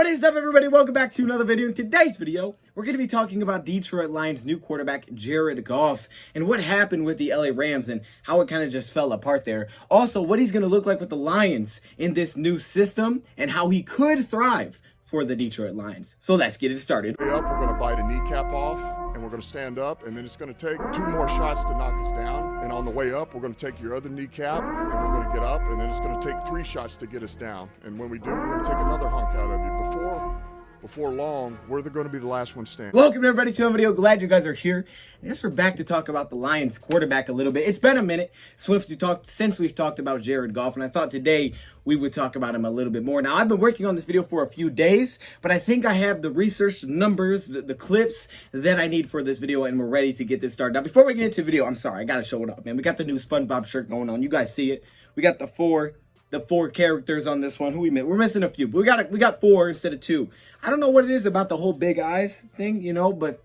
What is up, everybody? Welcome back to another video. In today's video, we're going to be talking about Detroit Lions' new quarterback, Jared Goff, and what happened with the LA Rams and how it kind of just fell apart there. Also, what he's going to look like with the Lions in this new system and how he could thrive for the Detroit Lions. So let's get it started. Way up, we're going to bite a kneecap off, and we're going to stand up, and then it's going to take 2 more shots to knock us down. And on the way up, we're going to take your other kneecap, and we're going to get up, and then it's going to take 3 shots to get us down. And when we do, we're going to take another hunk out of you. Before long, we're going to be the last one standing. Welcome everybody to a video. Glad you guys are here. I guess we're back to talk about the Lions quarterback a little bit. It's been a minute since we've talked about Jared Goff, and I thought today we would talk about him a little bit more. Now, I've been working on this video for a few days, but I think I have the research, numbers, the clips that I need for this video, and we're ready to get this started. Now, before we get into the video, I'm sorry, I gotta show it up, man. We got the new SpongeBob shirt going on. You guys see it. We got the four characters on this one. Who we missed? We're missing a few, but we got 4 instead of 2. I don't know what it is about the whole big eyes thing, you know, but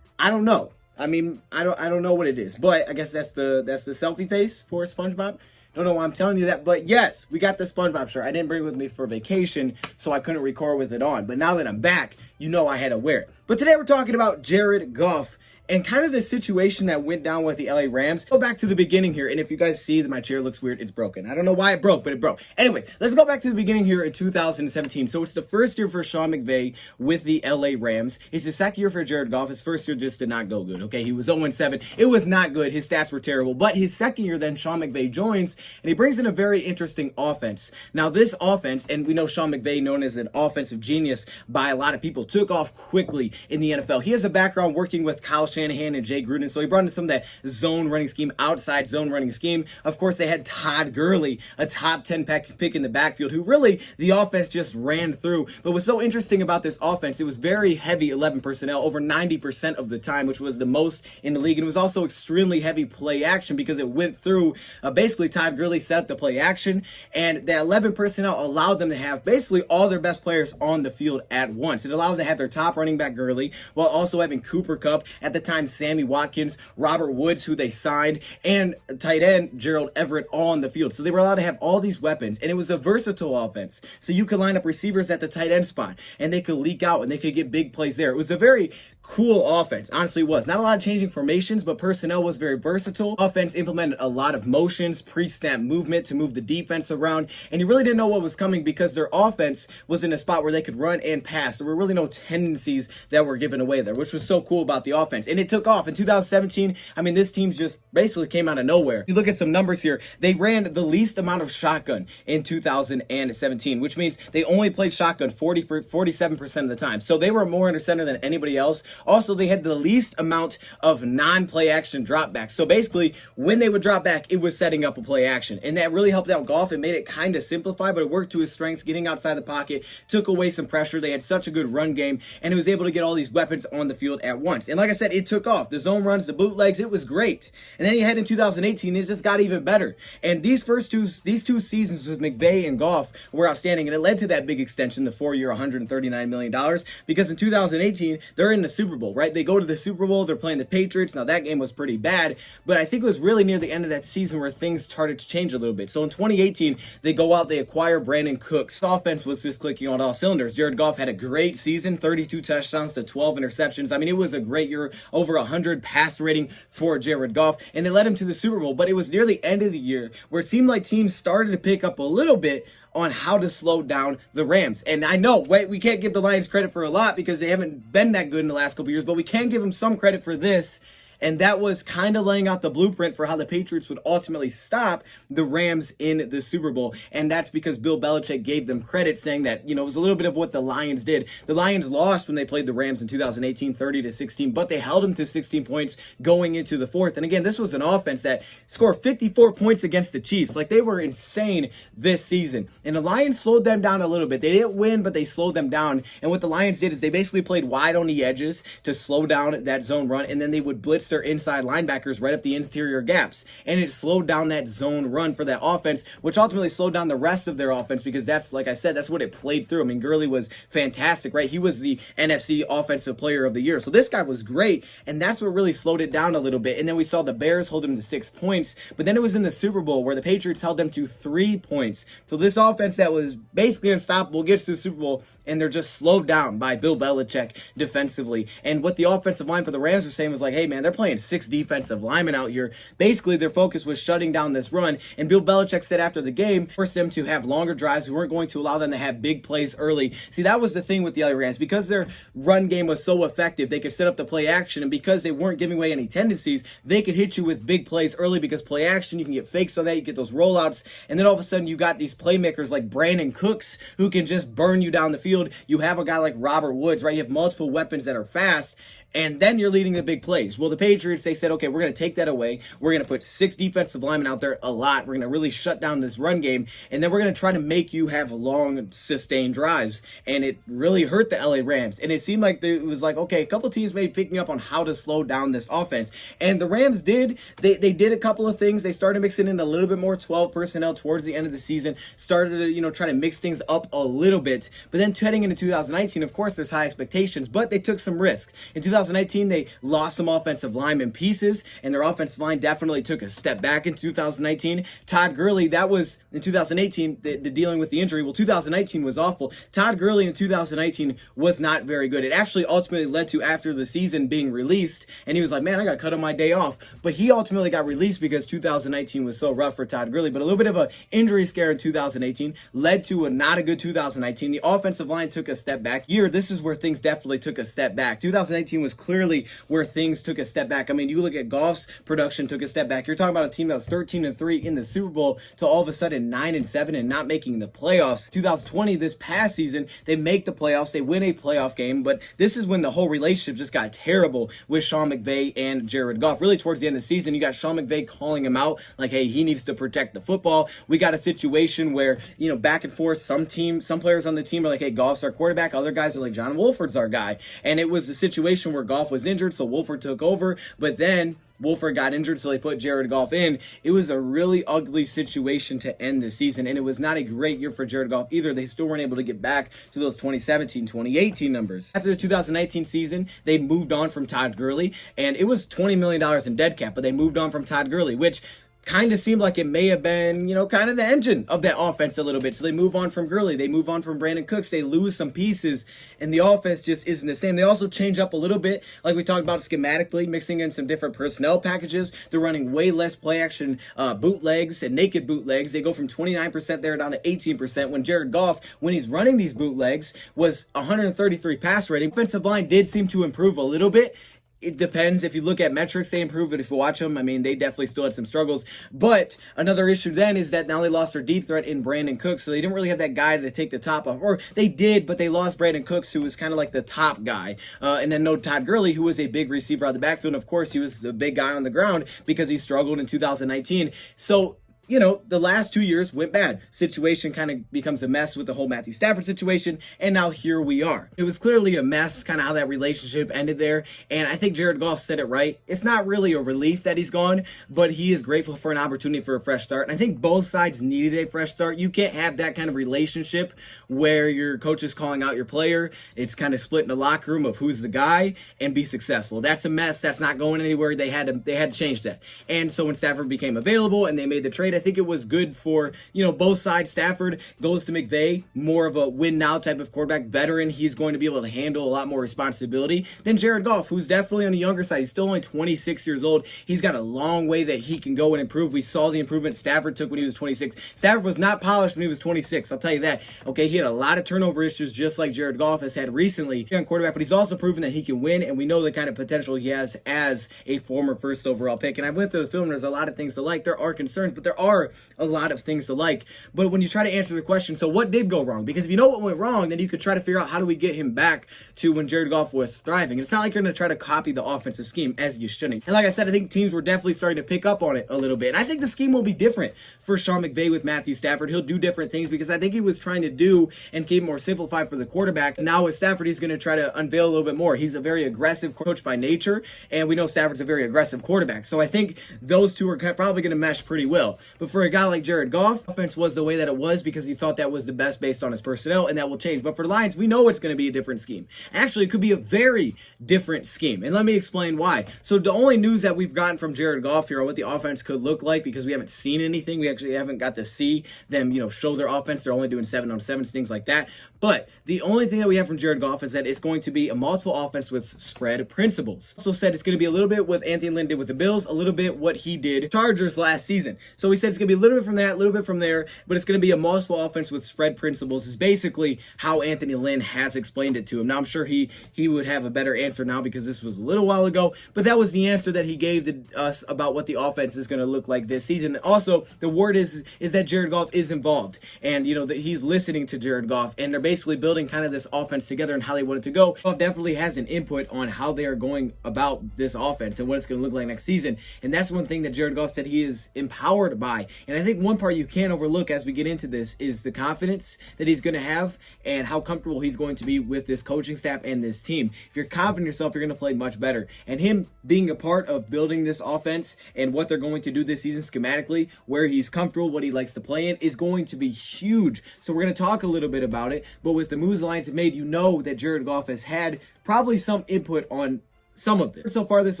I don't know. I mean, I don't know what it is, but I guess that's the selfie face for SpongeBob. Don't know why I'm telling you that, but yes, we got the SpongeBob shirt. I didn't bring it with me for vacation, so I couldn't record with it on. But now that I'm back, you know I had to wear it. But today we're talking about Jared Goff and kind of the situation that went down with the LA Rams. Go back to the beginning here, and if you guys see that my chair looks weird, it's broken. I don't know why it broke, but it broke. Anyway, let's go back to the beginning here in 2017. So it's the first year for Sean McVay with the LA Rams. It's the second year for Jared Goff. His first year just did not go good, okay? He was 0-7. It was not good. His stats were terrible. But his second year, then Sean McVay joins, and he brings in a very interesting offense. Now, this offense, and we know Sean McVay, known as an offensive genius by a lot of people, took off quickly in the NFL. He has a background working with Kyle Shanahan and Jay Gruden, so he brought in some of that zone running scheme, outside zone running scheme. Of course, they had Todd Gurley, a top 10 pick in the backfield, who really the offense just ran through. But what's so interesting about this offense, it was very heavy 11 personnel, over 90% of the time, which was the most in the league. And it was also extremely heavy play action because it went through, basically Todd Gurley set up the play action, and that 11 personnel allowed them to have basically all their best players on the field at once. It allowed them to have their top running back Gurley, while also having Cooper Kupp, at the time Sammy Watkins, Robert Woods, who they signed, and tight end Gerald Everett all on the field. So they were allowed to have all these weapons, and it was a versatile offense. So you could line up receivers at the tight end spot, and they could leak out, and they could get big plays there. It was a very cool offense. Honestly, it was. Not a lot of changing formations, but personnel was very versatile. Offense implemented a lot of motions, pre-snap movement to move the defense around, and you really didn't know what was coming because their offense was in a spot where they could run and pass. There were really no tendencies that were given away there, which was so cool about the offense. And it took off. In 2017, I mean, this team just basically came out of nowhere. You look at some numbers here. They ran the least amount of shotgun in 2017, which means they only played shotgun 47% of the time. So they were more under center than anybody else. Also, they had the least amount of non-play action dropbacks. So basically, when they would drop back, it was setting up a play action. And that really helped out Goff. It made it kind of simplified, but it worked to his strengths, getting outside the pocket, took away some pressure. They had such a good run game, and he was able to get all these weapons on the field at once. And like I said, it took off. The zone runs, the bootlegs, it was great. And then you head in 2018, it just got even better. And these two seasons with McVay and Goff were outstanding, and it led to that big extension, the 4-year, $139 million, because in 2018, they're in the Super Bowl, right? They go to the Super Bowl, they're playing the Patriots. Now, that game was pretty bad, but I think it was really near the end of that season where things started to change a little bit. So in 2018, they go out, they acquire Brandon Cooks. The offense was just clicking on all cylinders. Jared Goff had a great season, 32 touchdowns to 12 interceptions. I mean, it was a great year, over 100 pass rating for Jared Goff, and it led him to the Super Bowl. But it was near the end of the year where it seemed like teams started to pick up a little bit on how to slow down the Rams. And I know, we can't give the Lions credit for a lot because they haven't been that good in the last couple years, but we can give them some credit for this. And that was kind of laying out the blueprint for how the Patriots would ultimately stop the Rams in the Super Bowl. And that's because Bill Belichick gave them credit, saying that, you know, it was a little bit of what the Lions did. The Lions lost when they played the Rams in 2018, 30-16, but they held them to 16 points going into the fourth. And again, this was an offense that scored 54 points against the Chiefs. Like, they were insane this season. And the Lions slowed them down a little bit. They didn't win, but they slowed them down. And what the Lions did is they basically played wide on the edges to slow down that zone run, and then they would blitz their inside linebackers right up the interior gaps. And it slowed down that zone run for that offense, which ultimately slowed down the rest of their offense because that's, like I said, that's what it played through. I mean, Gurley was fantastic, right? He was the NFC Offensive Player of the Year. So this guy was great, and that's what really slowed it down a little bit. And then we saw the Bears hold him to 6 points, but then it was in the Super Bowl where the Patriots held them to 3 points. So this offense that was basically unstoppable gets to the Super Bowl, and they're just slowed down by Bill Belichick defensively. And what the offensive line for the Rams was saying was like, hey man, they're playing 6 defensive linemen out here. Basically, their focus was shutting down this run. And Bill Belichick said after the game, forced them to have longer drives. We weren't going to allow them to have big plays early. See, that was the thing with the LA Rams. Because their run game was so effective, they could set up the play action. And because they weren't giving away any tendencies, they could hit you with big plays early because play action, you can get fakes on that, you get those rollouts. And then all of a sudden, you got these playmakers like Brandon Cooks who can just burn you down the field. You have a guy like Robert Woods, right? You have multiple weapons that are fast. And then you're leading the big plays. Well, the Patriots, they said, okay, we're going to take that away. We're going to put 6 defensive linemen out there a lot. We're going to really shut down this run game. And then we're going to try to make you have long, sustained drives. And it really hurt the LA Rams. And it seemed like it was like, okay, a couple teams may be picking up on how to slow down this offense. And the Rams did. They did a couple of things. They started mixing in a little bit more 12 personnel towards the end of the season. Started to, try to mix things up a little bit. But then heading into 2019, of course, there's high expectations. But they took some risk. In 2019, they lost some offensive lineman pieces, and their offensive line definitely took a step back in 2019. Todd Gurley, that was in 2018, the dealing with the injury. Well, 2019 was awful. Todd Gurley in 2019 was not very good. It actually ultimately led to, after the season being released, and he was like, man, I got cut on my day off. But he ultimately got released because 2019 was so rough for Todd Gurley. But a little bit of an injury scare in 2018 led to not a good 2019. The offensive line took a step back. This is where things definitely took a step back. 2018 was clearly where things took a step back. I mean, you look at Goff's production took a step back. You're talking about a team that was 13-3 in the Super Bowl to all of a sudden 9-7 and not making the playoffs. 2020, this past season, they make the playoffs. They win a playoff game, but this is when the whole relationship just got terrible with Sean McVay and Jared Goff. Really, towards the end of the season, you got Sean McVay calling him out like, hey, he needs to protect the football. We got a situation where, back and forth, some players on the team are like, hey, Goff's our quarterback. Other guys are like, John Wolford's our guy. And it was the situation where Goff was injured, so Wolford took over, but then Wolford got injured, so they put Jared Goff in. It was a really ugly situation to end the season, and it was not a great year for Jared Goff either. They still weren't able to get back to those 2017, 2018 numbers. After the 2019 season, they moved on from Todd Gurley, and it was $20 million in dead cap, but they moved on from Todd Gurley, which kind of seemed like it may have been, kind of the engine of that offense a little bit. So they move on from Gurley. They move on from Brandon Cooks. They lose some pieces, and the offense just isn't the same. They also change up a little bit, like we talked about schematically, mixing in some different personnel packages. They're running way less play action bootlegs and naked bootlegs. They go from 29% there down to 18%, when Jared Goff, when he's running these bootlegs, was 133 pass rating. Offensive line did seem to improve a little bit. It depends. If you look at metrics, they improved, but if you watch them, I mean, they definitely still had some struggles. But another issue then is that now they lost their deep threat in Brandon Cooks, so they didn't really have that guy to take the top off. Or they did, but they lost Brandon Cooks, who was kind of like the top guy. And then no Todd Gurley, who was a big receiver out of the backfield. And of course, he was the big guy on the ground because he struggled in 2019. So the last 2 years went bad. Situation kind of becomes a mess with the whole Matthew Stafford situation, and now here we are. It was clearly a mess, kind of how that relationship ended there, and I think Jared Goff said it right. It's not really a relief that he's gone, but he is grateful for an opportunity for a fresh start, and I think both sides needed a fresh start. You can't have that kind of relationship where your coach is calling out your player. It's kind of split in the locker room of who's the guy and be successful. That's a mess. That's not going anywhere. They had to change that. And so when Stafford became available and they made the trade, I think it was good for, both sides. Stafford goes to McVay, more of a win now type of quarterback, veteran. He's going to be able to handle a lot more responsibility than Jared Goff, who's definitely on the younger side. He's still only 26 years old. He's got a long way that he can go and improve. We saw the improvement Stafford took when he was 26. Stafford was not polished when he was 26. I'll tell you that. Okay, he had a lot of turnover issues, just like Jared Goff has had recently on quarterback, but he's also proven that he can win, and we know the kind of potential he has as a former first overall pick. And I went through the film, and there's a lot of things to like. There are concerns, but there are a lot of things to like. But when you try to answer the question, so what did go wrong? Because if you know what went wrong, then you could try to figure out how do we get him back to when Jared Goff was thriving. And it's not like you're going to try to copy the offensive scheme, as you shouldn't. And like I said, I think teams were definitely starting to pick up on it a little bit. And I think the scheme will be different for Sean McVay with Matthew Stafford. He'll do different things because I think he was trying to do and keep it more simplified for the quarterback. And now with Stafford, he's going to try to unveil a little bit more. He's a very aggressive coach by nature, and we know Stafford's a very aggressive quarterback. So I think those two are probably going to mesh pretty well. But for a guy like Jared Goff, offense was the way that it was because he thought that was the best based on his personnel, and that will change. But for the Lions, we know it's going to be a different scheme. Actually, it could be a very different scheme. And let me explain why. So the only news that we've gotten from Jared Goff here on what the offense could look like, because we haven't seen anything. We actually haven't got to see them, show their offense. They're only doing 7-on-7s, things like that. But the only thing that we have from Jared Goff is that it's going to be a multiple offense with spread principles. Also said it's going to be a little bit what Anthony Lynn did with the Bills, a little bit what he did Chargers last season. So he said it's going to be a little bit from that, a little bit from there, but it's going to be a multiple offense with spread principles is basically how Anthony Lynn has explained it to him. Now, I'm sure he would have a better answer now because this was a little while ago, but that was the answer that he gave to us about what the offense is going to look like this season. Also, the word is that Jared Goff is involved, and that he's listening to Jared Goff, and they're basically building kind of this offense together and how they want it to go. Goff definitely has an input on how they are going about this offense and what it's going to look like next season, and that's one thing that Jared Goff said he is empowered by. And I think one part you can't overlook as we get into this is the confidence that he's going to have and how comfortable he's going to be with this coaching staff and this team. If you're confident in yourself, you're going to play much better. And him being a part of building this offense and what they're going to do this season schematically, where he's comfortable, what he likes to play in, is going to be huge. So we're going to talk a little bit about it. But with the moves the Lions have made, that Jared Goff has had probably some input on some of this. So far this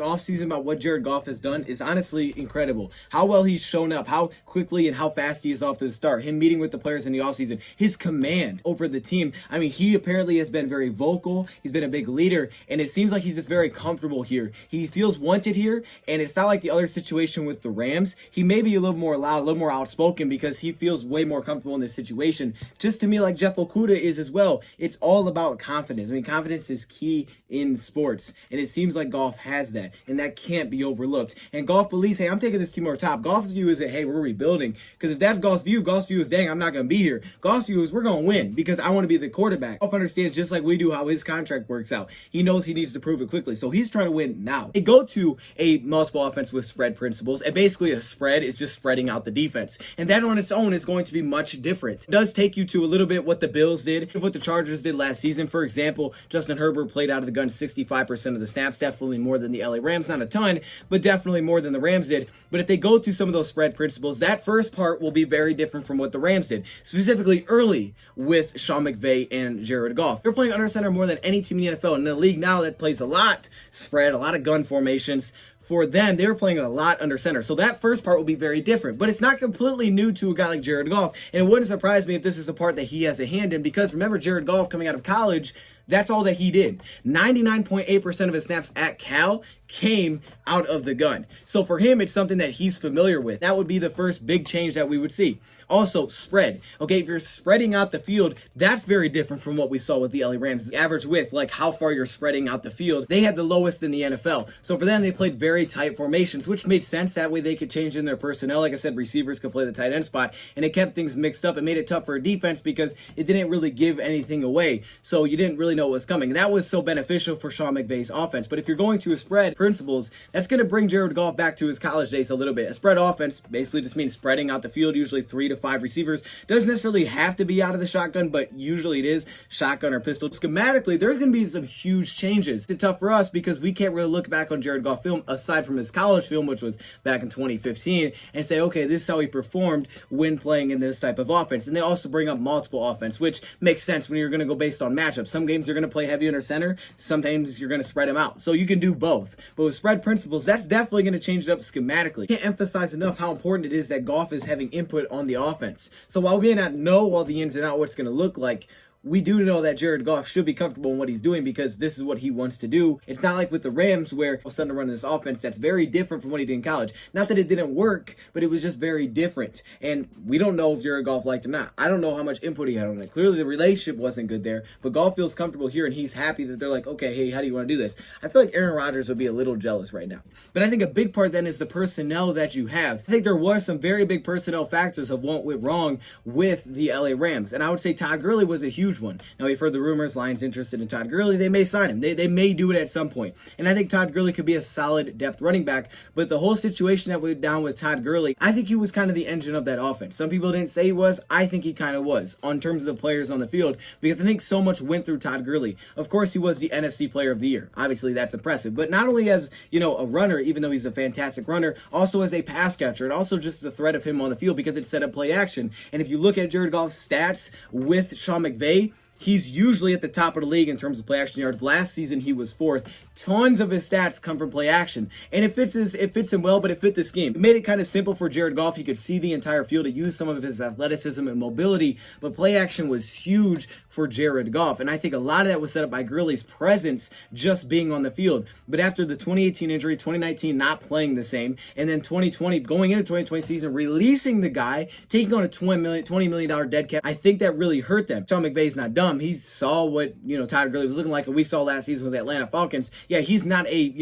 offseason about what Jared Goff has done is honestly incredible. How well he's shown up, how quickly and how fast he is off to the start. Him meeting with the players in the offseason, his command over the team. I mean, he apparently has been very vocal. He's been a big leader, and it seems like he's just very comfortable here. He feels wanted here, and it's not like the other situation with the Rams. He may be a little more loud, a little more outspoken because he feels way more comfortable in this situation. Just to me, like Jeff Okudah is as well. It's all about confidence. I mean, confidence is key in sports, and it seems like Goff has that, and that can't be overlooked. And Goff believes, hey, I'm taking this team over top. Goff's view isn't, hey, we're rebuilding, because if that's Goff's view is, dang, I'm not going to be here. Goff's view is, we're going to win because I want to be the quarterback. Goff understands, just like we do, how his contract works out. He knows he needs to prove it quickly, so he's trying to win now. They go to a multiple offense with spread principles, and basically a spread is just spreading out the defense, and that on its own is going to be much different. It does take you to a little bit what the Bills did, what the Chargers did last season. For example, Justin Herbert played out of the gun 65% of the snaps, definitely more than the LA Rams, not a ton, but definitely more than the Rams did. But if they go to some of those spread principles, that first part will be very different from what the Rams did, specifically early with Sean McVay and Jared Goff. They're playing under center more than any team in the NFL, and in a league now that plays a lot spread, a lot of gun formations. For them, they were playing a lot under center. So that first part will be very different. But it's not completely new to a guy like Jared Goff. And it wouldn't surprise me if this is a part that he has a hand in, because remember, Jared Goff coming out of college, that's all that he did. 99.8% of his snaps at Cal came out of the gun. So for him, it's something that he's familiar with. That would be the first big change that we would see. Also, spread. Okay, if you're spreading out the field, that's very different from what we saw with the LA Rams. The average width, like how far you're spreading out the field, they had the lowest in the NFL. So for them, they played very tight formations, which made sense. That way they could change in their personnel. Like I said, receivers could play the tight end spot, and it kept things mixed up. It made it tough for a defense because it didn't really give anything away. So you didn't really know what was coming. And that was so beneficial for Sean McVay's offense. But if you're going to a spread principles, that's going to bring Jared Goff back to his college days a little bit. A spread offense basically just means spreading out the field, usually 3 to 5 receivers. Doesn't necessarily have to be out of the shotgun, but usually it is shotgun or pistol. Schematically, there's going to be some huge changes. It's tough for us because we can't really look back on Jared Goff film aside from his college film, which was back in 2015, and say, okay, this is how he performed when playing in this type of offense. And they also bring up multiple offense, which makes sense when you're going to go based on matchups. Some games you're going to play heavy under center. Sometimes you're going to spread them out. So you can do both. But with spread principles, that's definitely going to change it up schematically. Can't emphasize enough how important it is that Goff is having input on the offense. So while we may not know all the ins and outs, what it's going to look like, we do know that Jared Goff should be comfortable in what he's doing because this is what he wants to do. It's not like with the Rams where all of a sudden running this offense that's very different from what he did in college. Not that it didn't work, but it was just very different. And we don't know if Jared Goff liked him or not. I don't know how much input he had on it. Clearly the relationship wasn't good there, but Goff feels comfortable here and he's happy that they're like, okay, hey, how do you want to do this? I feel like Aaron Rodgers would be a little jealous right now. But I think a big part then is the personnel that you have. I think there were some very big personnel factors of what went wrong with the LA Rams. And I would say Todd Gurley was a huge one. Now we've heard the rumors, Lions interested in Todd Gurley. They may sign him. They may do it at some point. And I think Todd Gurley could be a solid depth running back. But the whole situation that went down with Todd Gurley, I think he was kind of the engine of that offense. Some people didn't say he was. I think he kind of was on terms of players on the field because I think so much went through Todd Gurley. Of course, he was the NFC Player of the Year. Obviously, that's impressive. But not only as, a runner, even though he's a fantastic runner, also as a pass catcher and also just the threat of him on the field because it set up play action. And if you look at Jared Goff's stats with Sean McVay, he's usually at the top of the league in terms of play action yards. Last season, he was 4th. Tons of his stats come from play action. And it fits him well, but it fit the scheme. It made it kind of simple for Jared Goff. He could see the entire field. It used some of his athleticism and mobility, but play action was huge for Jared Goff. And I think a lot of that was set up by Gurley's presence just being on the field. But after the 2018 injury, 2019 not playing the same, and then 2020, going into 2020 season, releasing the guy, taking on a $20 million dead cap, I think that really hurt them. Sean McVay's not dumb. He saw what, Todd Gurley was looking like, and we saw last season with the Atlanta Falcons. Yeah, he's not a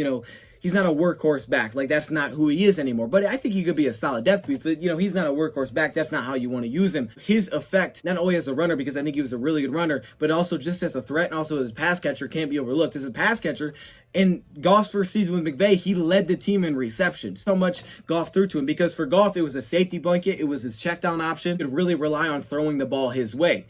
workhorse back. Like, that's not who he is anymore. But I think he could be a solid depth piece. But, he's not a workhorse back. That's not how you want to use him. His effect, not only as a runner, because I think he was a really good runner, but also just as a threat and also as a pass catcher, can't be overlooked. As a pass catcher, in Goff's first season with McVay, he led the team in receptions. So much Goff threw to him because for Goff, it was a safety blanket. It was his check down option. He could really rely on throwing the ball his way.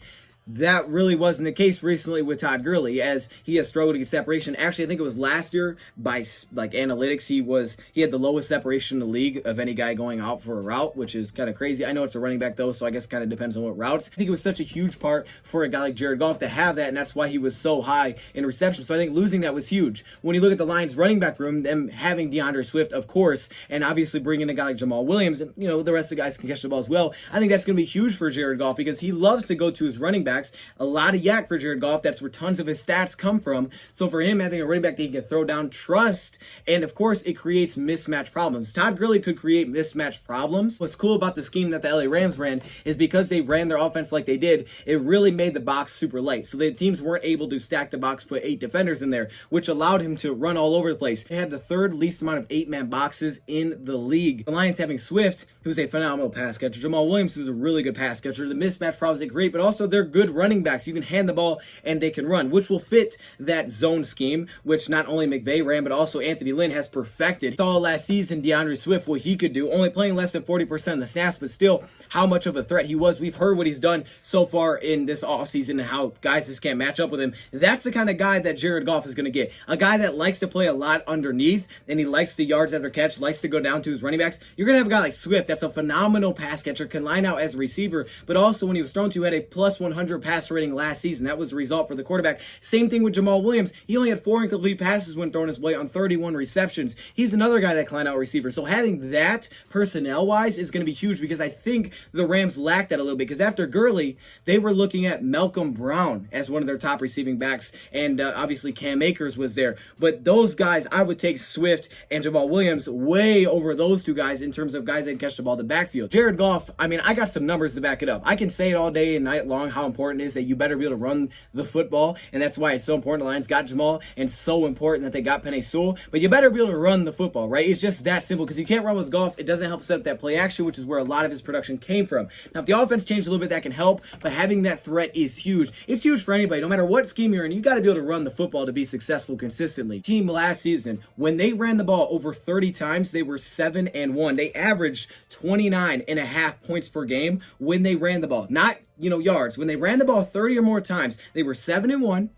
That really wasn't the case recently with Todd Gurley, as he has struggled to get separation. Actually, I think it was last year by analytics, he had the lowest separation in the league of any guy going out for a route, which is kind of crazy. I know it's a running back though, so I guess it kind of depends on what routes. I think it was such a huge part for a guy like Jared Goff to have that, and that's why he was so high in reception. So I think losing that was huge. When you look at the Lions running back room, them having DeAndre Swift, of course, and obviously bringing in a guy like Jamal Williams, and the rest of the guys can catch the ball as well. I think that's going to be huge for Jared Goff because he loves to go to his running backs. A lot of yak for Jared Goff. That's where tons of his stats come from. So for him, having a running back that he can throw down, trust, and of course, it creates mismatch problems. Todd Gurley could create mismatch problems. What's cool about the scheme that the LA Rams ran is because they ran their offense like they did, it really made the box super light. So the teams weren't able to stack the box, put 8 defenders in there, which allowed him to run all over the place. They had the 3rd least amount of 8-man boxes in the league. The Lions having Swift, who's a phenomenal pass catcher, Jamal Williams, who's a really good pass catcher. The mismatch problems they create, but also they're good running backs. You can hand the ball and they can run, which will fit that zone scheme, which not only McVay ran, but also Anthony Lynn has perfected. Saw last season DeAndre Swift, what he could do, only playing less than 40% of the snaps, but still how much of a threat he was. We've heard what he's done so far in this offseason and how guys just can't match up with him. That's the kind of guy that Jared Goff is going to get. A guy that likes to play a lot underneath, and he likes the yards after catch, likes to go down to his running backs. You're going to have a guy like Swift that's a phenomenal pass catcher, can line out as a receiver, but also when he was thrown to, had a plus 100 passer rating last season. That was the result for the quarterback. Same thing with Jamal Williams. He only had 4 incomplete passes when thrown his way on 31 receptions. He's another guy that can line out receiver. So having that personnel-wise is going to be huge because I think the Rams lacked that a little bit because after Gurley, they were looking at Malcolm Brown as one of their top receiving backs, and obviously Cam Akers was there. But those guys, I would take Swift and Jamal Williams way over those two guys in terms of guys that can catch the ball in the backfield. Jared Goff, I got some numbers to back it up. I can say it all day and night long how important it is that you better be able to run the football, and that's why it's so important the Lions got Jamal, and so important that they got Penei Sewell. But you better be able to run the football, right? It's just that simple because you can't run with Goff. It doesn't help set up that play action, which is where a lot of his production came from. Now, if the offense changed a little bit, that can help, but having that threat is huge. It's huge for anybody. No matter what scheme you're in, you got to be able to run the football to be successful consistently. Team last season, when they ran the ball over 30 times, they were 7-1. They averaged 29.5 points per game when they ran the ball. Not, yards. When they ran the ball 30 or more times, they were 7-1,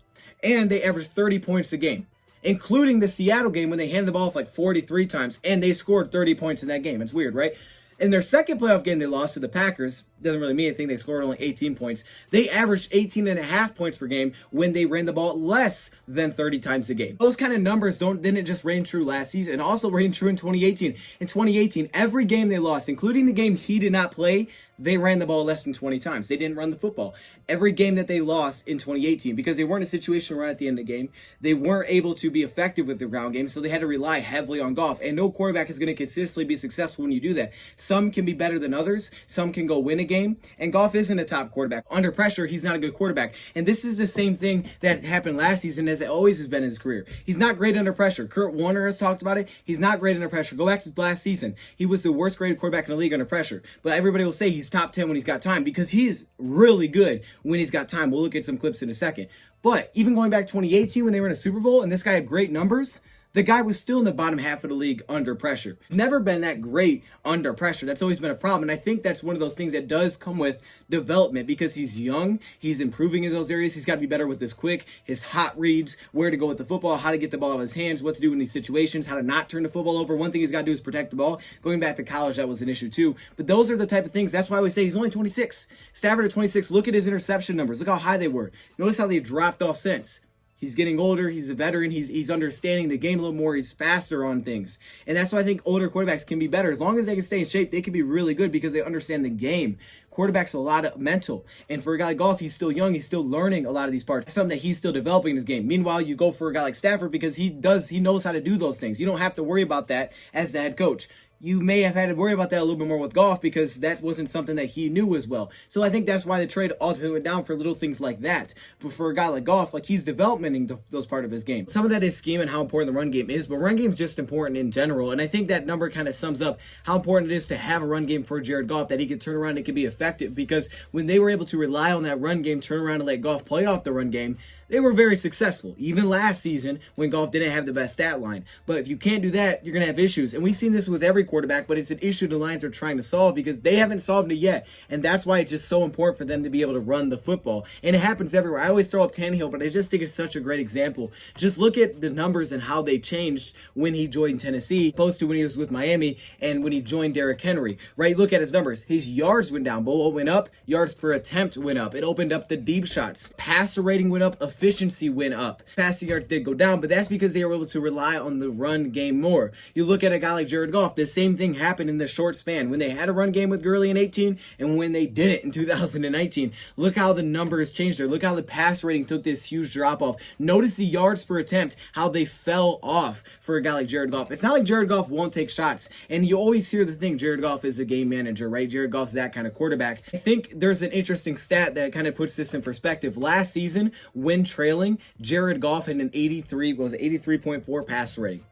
and they averaged 30 points a game, including the Seattle game when they handed the ball off like 43 times, and they scored 30 points in that game. It's weird, right? In their second playoff game they lost to the Packers, doesn't really mean anything. They scored only 18 points. They averaged 18.5 points per game when they ran the ball less than 30 times a game. Those kind of numbers didn't just reign true last season, and also reign true in 2018. In 2018, every game they lost, including the game he did not play, they ran the ball less than 20 times. They didn't run the football. Every game that they lost in 2018, because they weren't in a situation to run at the end of the game, they weren't able to be effective with the ground game, so they had to rely heavily on Goff. And no quarterback is going to consistently be successful when you do that. Some can be better than others. Some can go win a game. And Goff isn't a top quarterback. Under pressure, he's not a good quarterback. And this is the same thing that happened last season as it always has been in his career. He's not great under pressure. Kurt Warner has talked about it. He's not great under pressure. Go back to last season. He was the worst graded quarterback in the league under pressure. But everybody will say he's top 10 when he's got time, because he's really good when he's got time. We'll look at some clips in a second. But even going back to 2018 when they were in a Super Bowl and this guy had great numbers, the guy was still in the bottom half of the league under pressure. Never been that great under pressure. That's always been a problem. And I think that's one of those things that does come with development, because he's young. He's improving in those areas. He's got to be better with his quick, his hot reads, where to go with the football, how to get the ball out of his hands, what to do in these situations, how to not turn the football over. One thing he's got to do is protect the ball. Going back to college, that was an issue too. But those are the type of things. That's why I always say he's only 26. Stafford at 26. Look at his interception numbers. Look how high they were. Notice how they've dropped off since. He's getting older. He's a veteran. He's understanding the game a little more. He's faster on things. And that's why I think older quarterbacks can be better. As long as they can stay in shape, they can be really good because they understand the game. Quarterback's a lot of mental. And for a guy like Goff, he's still young. He's still learning a lot of these parts. It's something that he's still developing in his game. Meanwhile, you go for a guy like Stafford because he knows how to do those things. You don't have to worry about that as the head coach. You may have had to worry about that a little bit more with Goff because that wasn't something that he knew as well. So I think that's why the trade ultimately went down, for little things like that. But for a guy like Goff, like, he's developing those part of his game. Some of that is scheme and how important the run game is, but run game is just important in general. And I think that number kind of sums up how important it is to have a run game for Jared Goff, that he could turn around and it could be effective, because when they were able to rely on that run game, turn around and let Goff play off the run game, they were very successful, even last season when Goff didn't have the best stat line. But if you can't do that, you're going to have issues. And we've seen this with every quarterback, but it's an issue the Lions are trying to solve because they haven't solved it yet. And that's why it's just so important for them to be able to run the football. And it happens everywhere. I always throw up Tannehill, but I just think it's such a great example. Just look at the numbers and how they changed when he joined Tennessee, opposed to when he was with Miami and when he joined Derrick Henry, right? Look at his numbers. His yards went down. Bolo went up. Yards per attempt went up. It opened up the deep shots. Passer rating went up. Efficiency went up. Passing yards did go down, but that's because they were able to rely on the run game more. You look at a guy like Jared Goff, the same thing happened in the short span when they had a run game with Gurley in 18 and when they didn't in 2019. Look how the numbers changed there. Look how the pass rating took this huge drop off. Notice the yards per attempt, how they fell off for a guy like Jared Goff. It's not like Jared Goff won't take shots, and you always hear the thing, Jared Goff is a game manager, right? Jared Goff's that kind of quarterback. I think there's an interesting stat that kind of puts this in perspective. Last season, when trailing, Jared Goff had an 83.4 pass rating.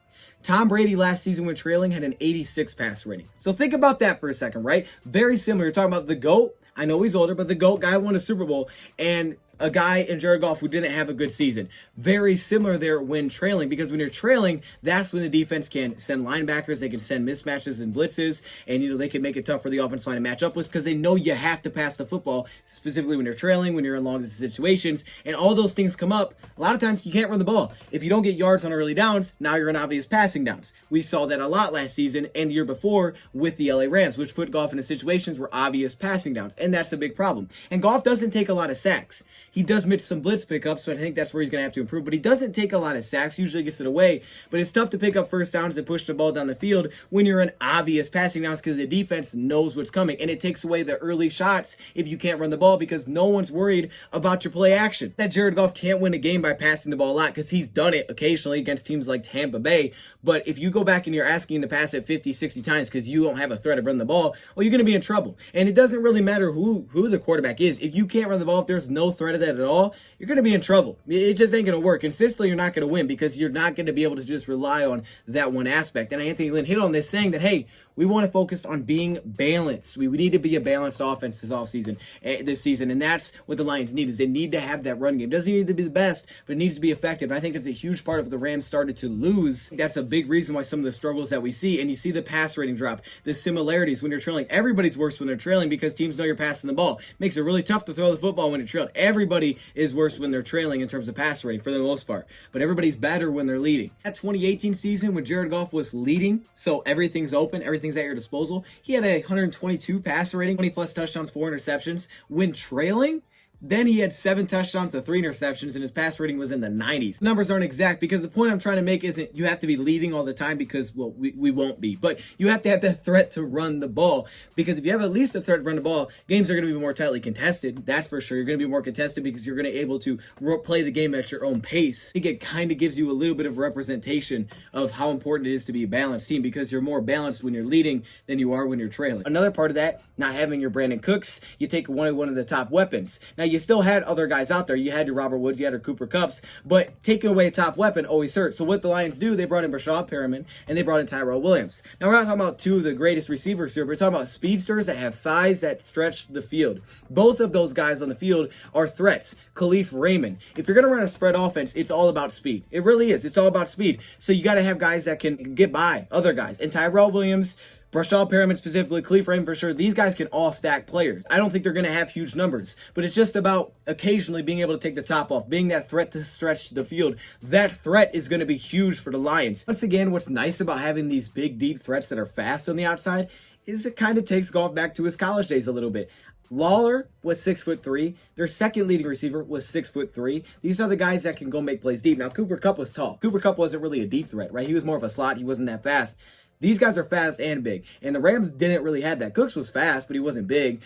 Tom Brady last season when trailing had an 86 pass rating. So think about that for a second, right? Very similar. You're talking about the GOAT. I know he's older, but the GOAT guy won a Super Bowl, and a guy in Jared Goff who didn't have a good season. Very similar there when trailing, because when you're trailing, that's when the defense can send linebackers, they can send mismatches and blitzes, and they can make it tough for the offensive line to match up with, because they know you have to pass the football, specifically when you're trailing, when you're in long distance situations, and all those things come up. A lot of times you can't run the ball. If you don't get yards on early downs, now you're in obvious passing downs. We saw that a lot last season and the year before with the LA Rams, which put Goff into situations where obvious passing downs, and that's a big problem. And Goff doesn't take a lot of sacks. He does miss some blitz pickups, so I think that's where he's going to have to improve. But he doesn't take a lot of sacks, usually gets it away. But it's tough to pick up first downs and push the ball down the field when you're in obvious passing downs, because the defense knows what's coming. And it takes away the early shots if you can't run the ball, because no one's worried about your play action. That Jared Goff can't win a game by passing the ball a lot, because he's done it occasionally against teams like Tampa Bay. But if you go back and you're asking him to pass it 50, 60 times because you don't have a threat of running the ball, well, you're going to be in trouble. And it doesn't really matter who the quarterback is. If you can't run the ball, if there's no threat of that at all, you're going to be in trouble. It just ain't going to work. Consistently, you're not going to win, because you're not going to be able to just rely on that one aspect. And Anthony Lynn hit on this, saying that, hey, we want to focus on being balanced. We need to be a balanced offense this season, and that's what the Lions need. Is they need to have that run game. It doesn't need to be the best, but it needs to be effective. And I think that's a huge part of what the Rams started to lose. That's a big reason why some of the struggles that we see, and you see the pass rating drop, the similarities when you're trailing. Everybody's worse when they're trailing because teams know you're passing the ball. Makes it really tough to throw the football when you're trailing. Everybody is worse when they're trailing in terms of pass rating for the most part, but everybody's better when they're leading. That 2018 season when Jared Goff was leading, so everything's open, everything everything's at your disposal. He had a 122 passer rating, 20 plus touchdowns, 4 interceptions. When trailing, then he had 7 touchdowns to 3 interceptions, and his pass rating was in the 90s. Numbers aren't exact because the point I'm trying to make isn't you have to be leading all the time because, well, we won't be. But you have to have that threat to run the ball, because if you have at least a threat to run the ball, games are going to be more tightly contested. That's for sure. You're going to be more contested because you're going to be able to play the game at your own pace. I think it kind of gives you a little bit of representation of how important it is to be a balanced team, because you're more balanced when you're leading than you are when you're trailing. Another part of that, not having your Brandon Cooks, you take one of the top weapons. Now, you still had other guys out there. You had your Robert Woods, you had your Cooper Kupps, but taking away a top weapon always hurts. So what the Lions do, they brought in Brashad Perriman and they brought in Tyrell Williams. Now, we're not talking about two of the greatest receivers here. We're talking about speedsters that have size that stretch the field. Both of those guys on the field are threats. Khalif Raymond. If you're going to run a spread offense, it's all about speed. It really is. It's all about speed. So you got to have guys that can get by other guys. And Tyrell Williams, Brashad Perriman specifically, Khalif Raymond for sure, these guys can all stack players. I don't think they're going to have huge numbers, but it's just about occasionally being able to take the top off, being that threat to stretch the field. That threat is going to be huge for the Lions. Once again, what's nice about having these big, deep threats that are fast on the outside is it kind of takes Goff back to his college days a little bit. Lawler was 6'3". Their second leading receiver was 6'3". These are the guys that can go make plays deep. Now, Cooper Kupp was tall. Cooper Kupp wasn't really a deep threat, right? He was more of a slot. He wasn't that fast. These guys are fast and big, and the Rams didn't really have that. Cooks was fast, but he wasn't big.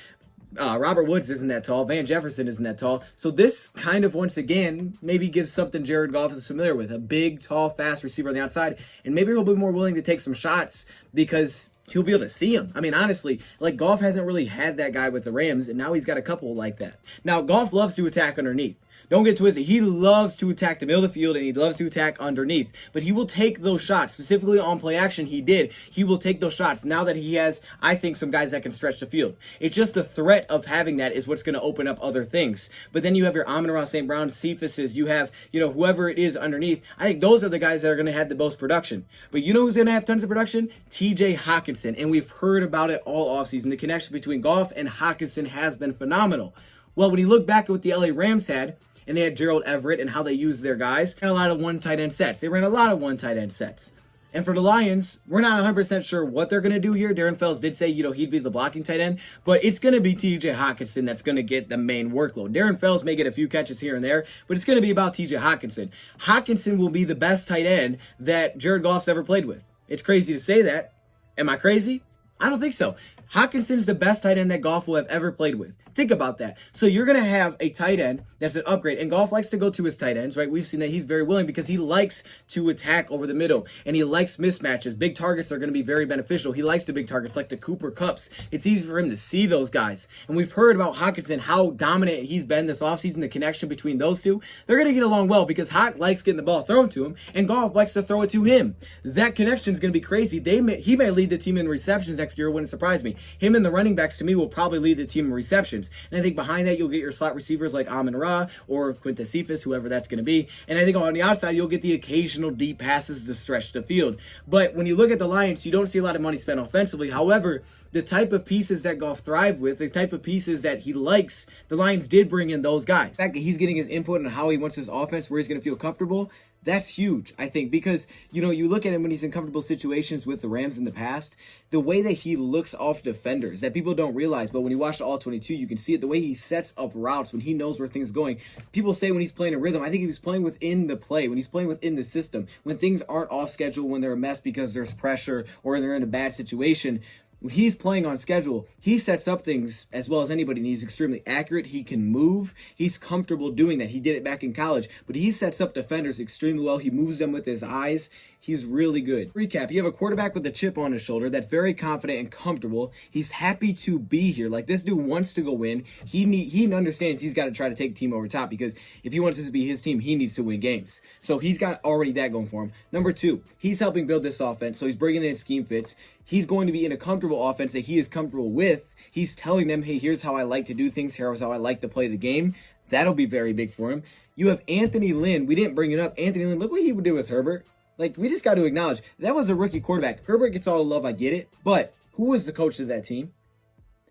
Robert Woods isn't that tall. Van Jefferson isn't that tall. So this kind of, once again, maybe gives something Jared Goff is familiar with. A big, tall, fast receiver on the outside, and maybe he'll be more willing to take some shots because he'll be able to see him. I mean, honestly, like Goff hasn't really had that guy with the Rams, and now he's got a couple like that. Now, Goff loves to attack underneath. Don't get twisted. He loves to attack the middle of the field, and he loves to attack underneath. But he will take those shots. Specifically on play action, he did. He will take those shots now that he has, I think, some guys that can stretch the field. It's just the threat of having that is what's going to open up other things. But then you have your Amon-Ra St. Brown, Cephas's, you have, whoever it is underneath. I think those are the guys that are going to have the most production. But you know who's going to have tons of production? TJ Hockenson. And we've heard about it all offseason. The connection between Goff and Hockenson has been phenomenal. Well, when you look back at what the LA Rams had, and they had Gerald Everett and how they used their guys, and a lot of one tight end sets. They ran a lot of one tight end sets. And for the Lions, we're not 100% sure what they're going to do here. Darren Fells did say, he'd be the blocking tight end, but it's going to be TJ Hockenson that's going to get the main workload. Darren Fells may get a few catches here and there, but it's going to be about TJ Hockenson. Hockenson will be the best tight end that Jared Goff's ever played with. It's crazy to say that. Am I crazy? I don't think so. Hockenson's the best tight end that Goff will have ever played with. Think about that. So you're going to have a tight end that's an upgrade, and Goff likes to go to his tight ends, right? We've seen that he's very willing because he likes to attack over the middle, and he likes mismatches. Big targets are going to be very beneficial. He likes the big targets like the Cooper Kupps. It's easy for him to see those guys. And we've heard about Hockenson, how dominant he's been this offseason, the connection between those two. They're going to get along well because Hock likes getting the ball thrown to him, and Goff likes to throw it to him. That connection is going to be crazy. He may lead the team in receptions next year. It wouldn't surprise me. Him and the running backs, to me, will probably lead the team in receptions. And I think behind that, you'll get your slot receivers like Amon-Ra or Quintez Cephas, whoever that's going to be. And I think on the outside, you'll get the occasional deep passes to stretch the field. But when you look at the Lions, you don't see a lot of money spent offensively. However, the type of pieces that Goff thrive with, the type of pieces that he likes, the Lions did bring in those guys. The fact that he's getting his input on how he wants his offense, where he's going to feel comfortable, that's huge, I think, because, you look at him when he's in comfortable situations with the Rams in the past, the way that he looks off defenders that people don't realize, but when you watch the All-22, you can see it, the way he sets up routes when he knows where things are going. People say when he's playing a rhythm, I think he was playing within the play, when he's playing within the system, when things aren't off schedule, when they're a mess because there's pressure or they're in a bad situation. When he's playing on schedule, he sets up things as well as anybody. And he's extremely accurate. He can move. He's comfortable doing that. He did it back in college. But he sets up defenders extremely well. He moves them with his eyes. He's really good. Recap, you have a quarterback with a chip on his shoulder that's very confident and comfortable. He's happy to be here. Like, this dude wants to go win. He understands he's got to try to take the team over top because if he wants this to be his team, he needs to win games. So he's got already that going for him. Number two, he's helping build this offense. So he's bringing in scheme fits. He's going to be in a comfortable offense that he is comfortable with. He's telling them, hey, here's how I like to do things. Here's how I like to play the game. That'll be very big for him. You have Anthony Lynn. We didn't bring it up. Anthony Lynn, look what he would do with Herbert. Like, we just got to acknowledge, that was a rookie quarterback. Herbert gets all the love, I get it. But who was the coach of that team?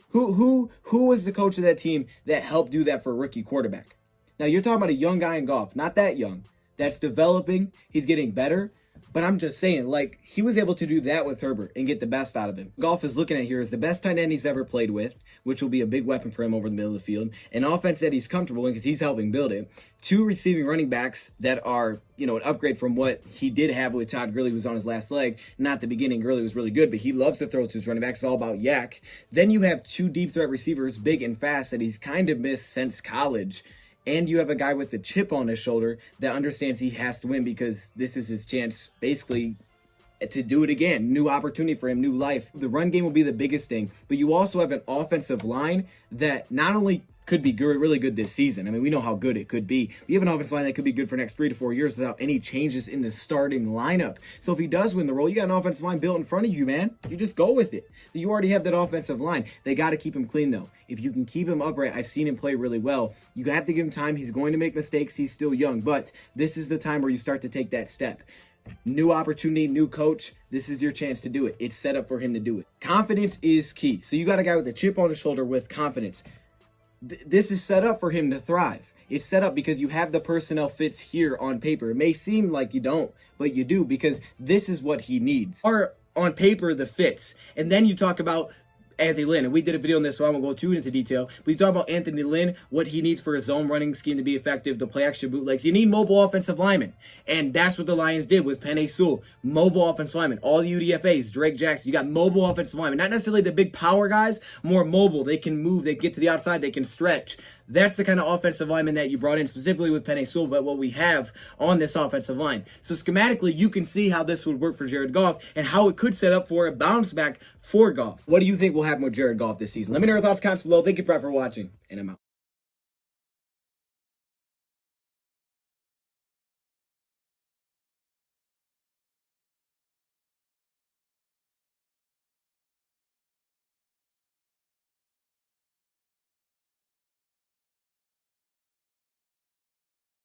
Who was the coach of that team that helped do that for a rookie quarterback? Now, you're talking about a young guy in Goff, not that young, that's developing. He's getting better. But I'm just saying, like, he was able to do that with Herbert and get the best out of him. Goff is looking at here as the best tight end he's ever played with, which will be a big weapon for him over the middle of the field. An offense that he's comfortable in because he's helping build it. 2 receiving running backs that are, an upgrade from what he did have with Todd Gurley, who was on his last leg. Not the beginning, Gurley was really good, but he loves to throw to his running backs. It's all about yak. Then you have 2 deep threat receivers, big and fast, that he's kind of missed since college. And you have a guy with a chip on his shoulder that understands he has to win because this is his chance, basically, to do it again. New opportunity for him, new life. The run game will be the biggest thing, but you also have an offensive line that not only could be good, really good this season. I mean, we know how good it could be. You have an offensive line that could be good for the next 3 to 4 years without any changes in the starting lineup. So if he does win the role, you got an offensive line built in front of you, man. You just go with it. You already have that offensive line. They got to keep him clean, though. If you can keep him upright, I've seen him play really well. You have to give him time. He's going to make mistakes. He's still young, but this is the time where you start to take that step. New opportunity, new coach. This is your chance to do it. It's set up for him to do it. Confidence is key. So you got a guy with a chip on his shoulder with confidence. This is set up for him to thrive. It's set up because you have the personnel fits here on paper. It may seem like you don't, but you do because this is what he needs. Or on paper, the fits. And then you talk about Anthony Lynn, and we did a video on this, so I won't go too into detail. We talk about Anthony Lynn, what he needs for his zone running scheme to be effective, to play extra bootlegs. You need mobile offensive linemen, and that's what the Lions did with Penei Sewell. Mobile offensive linemen, all the UDFAs, Drake Jackson. You got mobile offensive linemen, not necessarily the big power guys, more mobile. They can move, they get to the outside, they can stretch. That's the kind of offensive lineman that you brought in, specifically with Penei Sewell, but what we have on this offensive line. So schematically, you can see how this would work for Jared Goff and how it could set up for a bounce back for Goff. What do you think will happen with Jared Goff this season? Let me know your thoughts, comments below. Thank you for watching, and I'm out.